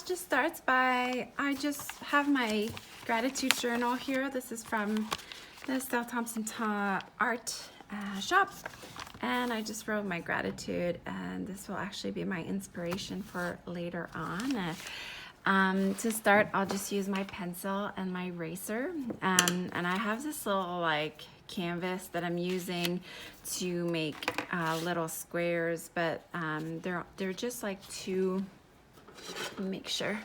just starts by, I just have my gratitude journal here. This is from the Stella Thompson art shop. And I just wrote my gratitude, and this will actually be my inspiration for later on. To start, I'll just use my pencil and my eraser. And I have this little like canvas that I'm using to make little squares, but they're just like two, let me make sure.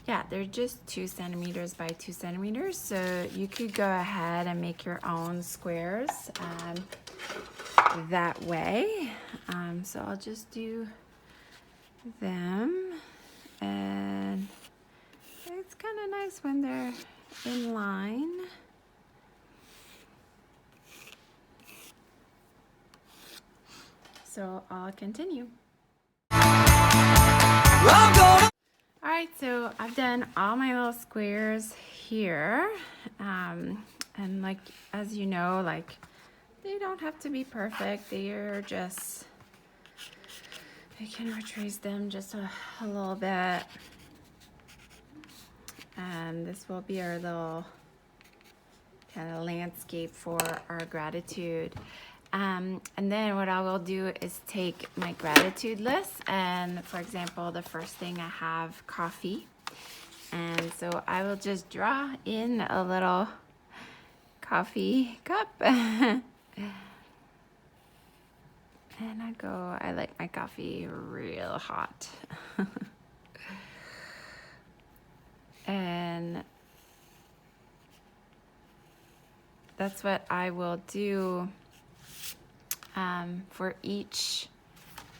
Yeah, they're just 2 centimeters by 2 centimeters. So you could go ahead and make your own squares that way. So I'll just do them, and it's kind of nice when they're in line. So I'll continue. All right, so I've done all my little squares here, and like, as you know, like, they don't have to be perfect. They're just, I can retrace them just a little bit, and this will be our little kind of landscape for our gratitude. And then what I will do is take my gratitude list, and for example, the first thing I have coffee, and so I will just draw in a little coffee cup. And I like my coffee real hot. And that's what I will do for each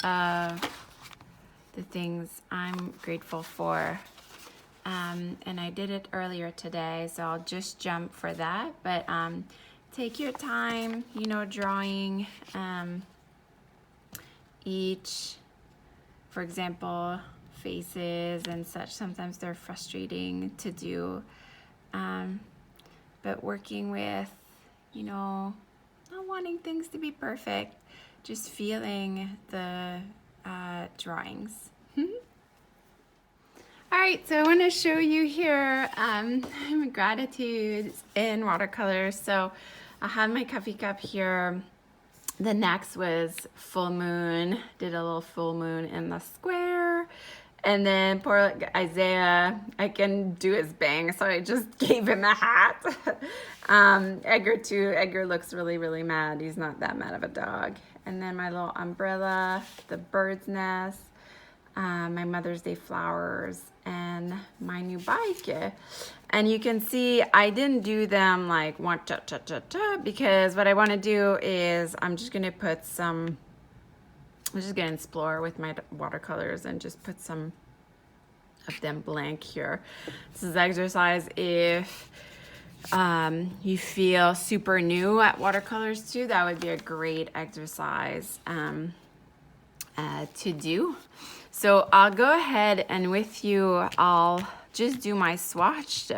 of the things I'm grateful for. And I did it earlier today, so I'll just jump for that. But take your time, you know, drawing each, for example, faces and such. Sometimes they're frustrating to do, but working with, you know, not wanting things to be perfect, just feeling the drawings. All right, so I want to show you here gratitude in watercolors. So I have my coffee cup here. The next was full moon. Did a little full moon in the square. And then poor Isaiah, I can do his bang, so I just gave him a hat. Edgar too. Edgar looks really, really mad. He's not that mad of a dog. And then my little umbrella, the bird's nest, my Mother's Day flowers, and my new bike. And you can see I didn't do them like one because what I want to do is I'm just going to put some, I'm just going to explore with my watercolors and just put some of them blank here. This is exercise if you feel super new at watercolors too. That would be a great exercise to do. So I'll go ahead and with you, I'll just do my swatch,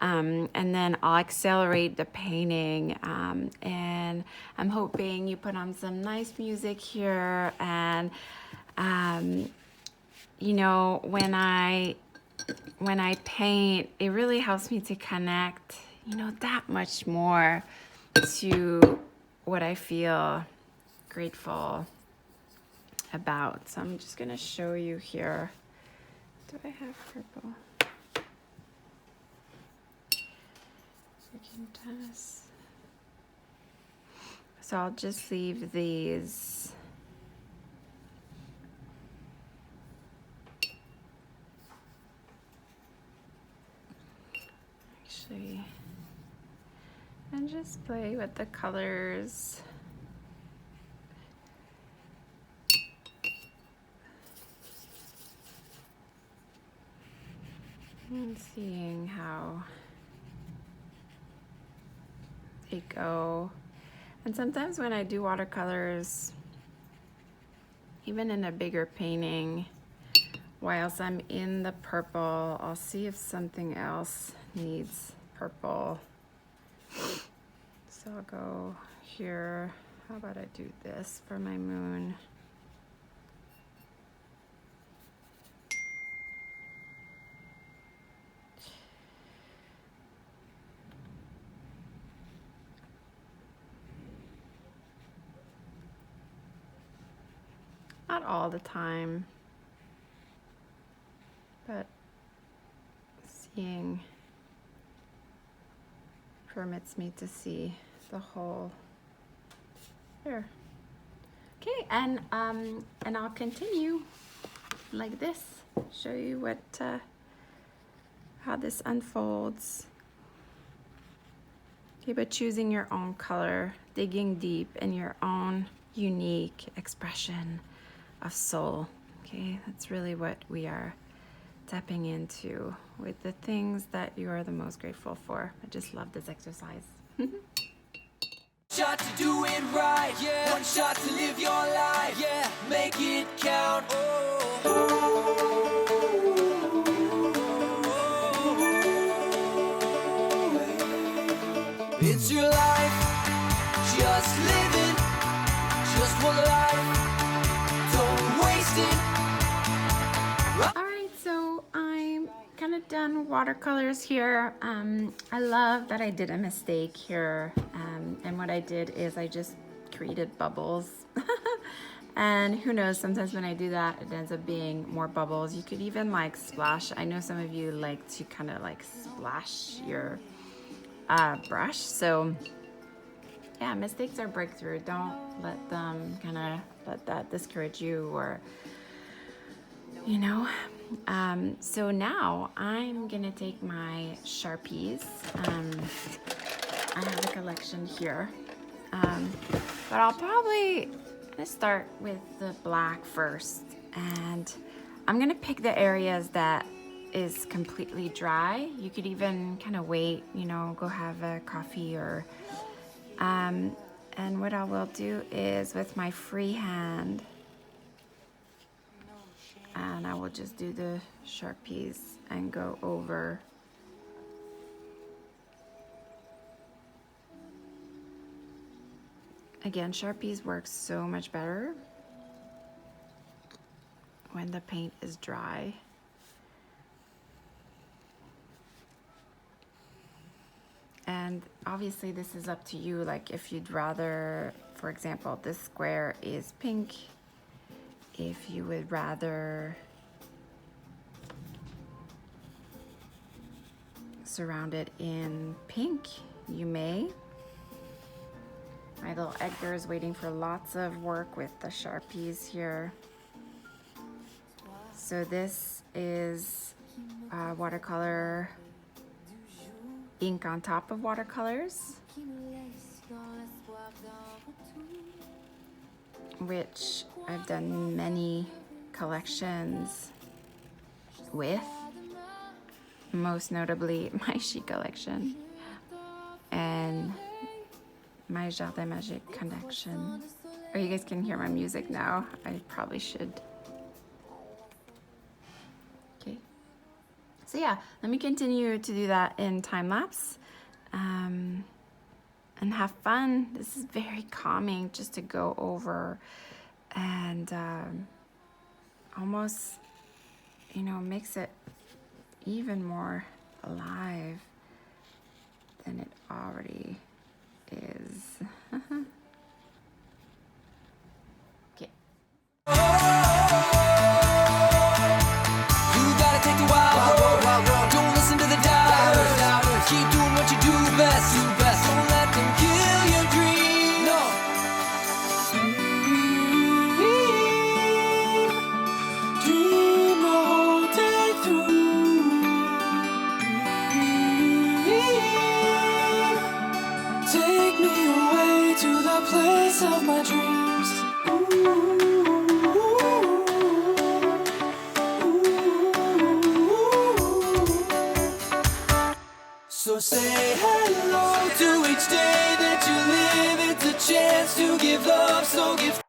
and then I'll accelerate the painting, and I'm hoping you put on some nice music here. And you know, when I paint, it really helps me to connect, you know, that much more to what I feel grateful about. So I'm just gonna show you here. Do I have purple? I can test. So I'll just leave these. Actually, and just play with the colors. And seeing how they go. And sometimes when I do watercolors, even in a bigger painting, whilst I'm in the purple, I'll see if something else needs purple. So I'll go here. How about I do this for my moon? Not all the time, but seeing permits me to see the whole there. Okay, and I'll continue like this, show you what how this unfolds. Okay, but choosing your own color, digging deep in your own unique expression of soul. Okay, that's really what we are tapping into with the things that you are the most grateful for. I just love this exercise. Shot to do it right, yeah. One shot to live your life, yeah. Make it count. It's your life, just live it, just one life, don't waste it. Alright, so I'm kind of done watercolors here. I love that I did a mistake here, and what I did is I just created bubbles. And who knows, sometimes when I do that, it ends up being more bubbles. You could even like splash. I know some of you like to kind of like splash your brush. So yeah, mistakes are breakthrough. Don't let them let that discourage you, or you know. So now I'm gonna take my Sharpies. I have a collection here, but I'll probably gonna start with the black first, and I'm gonna pick the areas that is completely dry. You could even kind of wait, you know, go have a coffee or and what I will do is with my free hand, and I will just do the Sharpies and go over again. Sharpies work so much better when the paint is dry. And obviously this is up to you, like if you'd rather, for example, this square is pink, if you would rather surround it in pink, you may. My little Edgar is waiting for lots of work with the Sharpies here. So this is watercolor ink on top of watercolors, which I've done many collections with, most notably my She collection and my Jardin Magique collection. Oh, you guys can hear my music now. I probably should. Okay. So yeah, let me continue to do that in time lapse, and have fun. This is very calming just to go over and almost, you know, makes it even more alive than it already is. Okay. You gotta take the wild road. Don't listen to the doubters. Keep doing what you do best. Don't let them kill your dream. No. Dream the whole day through. Take me away to the place of my dreams. So say hello to each day that you live. It's a chance to give love, so give